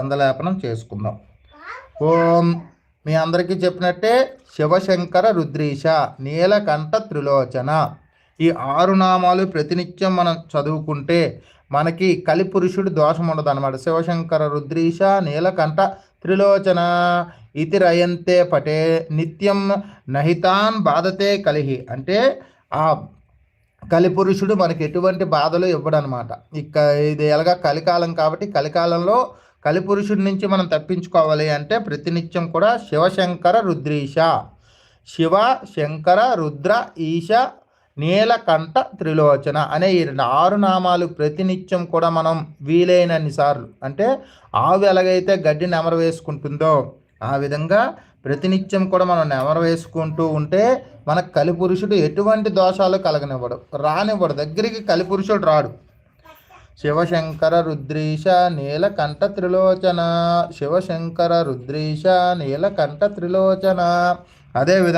గంధలేపనం చేసుకుందాం. ఓం మీ అందరికీ చెప్పినట్టే శివశంకర రుద్రీష నీలకంఠ త్రిలోచన ఈ 6 నామాలు ప్రతినిత్యం మనం చదువుకుంటే మనకి కలిపురుషుడు దోషం ఉండదు అనమాట. శివశంకర రుద్రీష నీలకంఠ త్రిలోచన ఇతి రయంతే పటే నిత్యం నహితాన్ బాధతే కలిహి అంటే ఆ కలిపురుషుడు మనకి ఎటువంటి బాధలు ఇవ్వడనమాట. ఇక ఇది ఎలాగా కలికాలం కాబట్టి కలికాలంలో కలిపురుషుడి నుంచి మనం తప్పించుకోవాలి అంటే ప్రతినిత్యం కూడా శివశంకర రుద్రీష శివ శంకర రుద్ర ఈశ నీలకంఠ త్రిలోచన అనే ఈ 6 నామాలు ప్రతినిత్యం కూడా మనం వీలైనన్ని సార్లు అంటే ఆవు ఎలాగైతే గడ్డి నెమరు వేసుకుంటుందో ఆ విధంగా ప్రతినిత్యం కూడా మనం నెమరు వేసుకుంటూ ఉంటే మనకు కలిపురుషుడు ఎటువంటి దోషాలు కలగనివ్వడు, రానివ్వడు, దగ్గరికి కలిపురుషుడు రాడు. శివశంకర రుద్రీష నీలకంఠ త్రిలోచన శివశంకర రుద్రీష నీలకంఠ త్రిలోచన. అదేవిధంగా